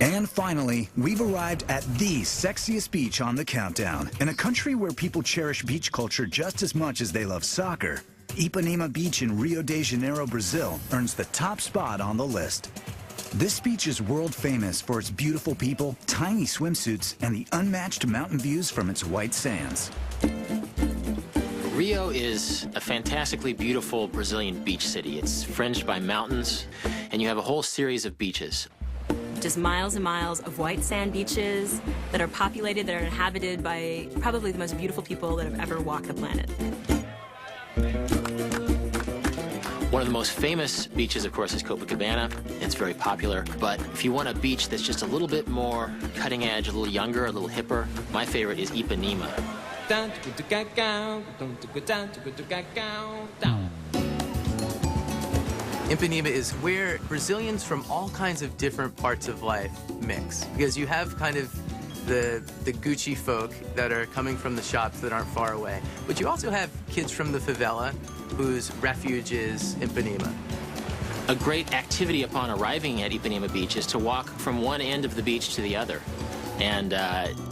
And finally, we've arrived at the sexiest beach on the countdown. In a country where people cherish beach culture just as much as they love soccer, Ipanema Beach in Rio de Janeiro, Brazil, earns the top spot on the list. This beach is world famous for its beautiful people, tiny swimsuits, and the unmatched mountain views from its white sands. Rio is a fantastically beautiful Brazilian beach city. It's fringed by mountains, and you have a whole series of beaches. Just miles and miles of white sand beaches that are populated, that are inhabited by probably the most beautiful people that have ever walked the planet. One of the most famous beaches, of course, is Copacabana. It's very popular, but if you want a beach that's just a little bit more cutting edge, a little younger, a little hipper, my favorite is Ipanema. Ipanema is where Brazilians from all kinds of different parts of life mix. Because you have kind of the Gucci folk that are coming from the shops that aren't far away. But you also have kids from the favela whose refuge is Ipanema. A great activity upon arriving at Ipanema Beach is to walk from one end of the beach to the other. And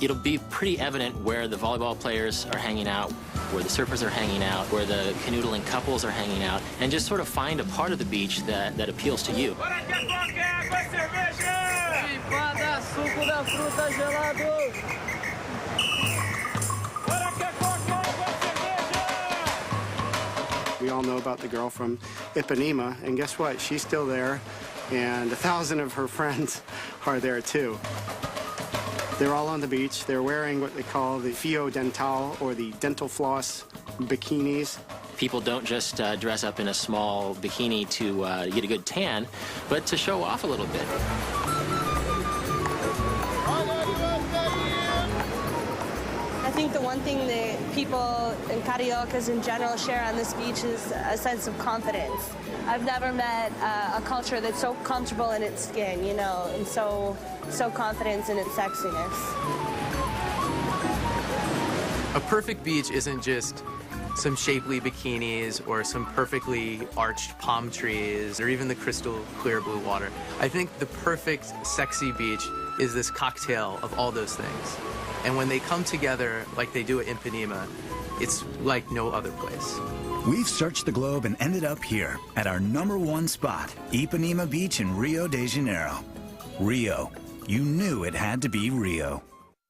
it'll be pretty evident where the volleyball players are hanging out, where the surfers are hanging out, where the canoodling couples are hanging out, and just sort of find a part of the beach that appeals to you. We all know about the girl from Ipanema, and guess what? She's still there, and 1,000 of her friends are there too. They're all on the beach. They're wearing what they call the fio dental, or the dental floss bikinis. People don't just dress up in a small bikini to get a good tan, but to show off a little bit. I think the one thing that people and cariocas in general share on this beach is a sense of confidence. I've never met a culture that's so comfortable in its skin, you know, and so confident in its sexiness. A perfect beach isn't just some shapely bikinis or some perfectly arched palm trees or even the crystal clear blue water. I think the perfect sexy beach is this cocktail of all those things. And when they come together like they do at Ipanema, it's like no other place. We've searched the globe and ended up here at our #1 spot, Ipanema Beach in Rio de Janeiro. Rio. You knew it had to be Rio.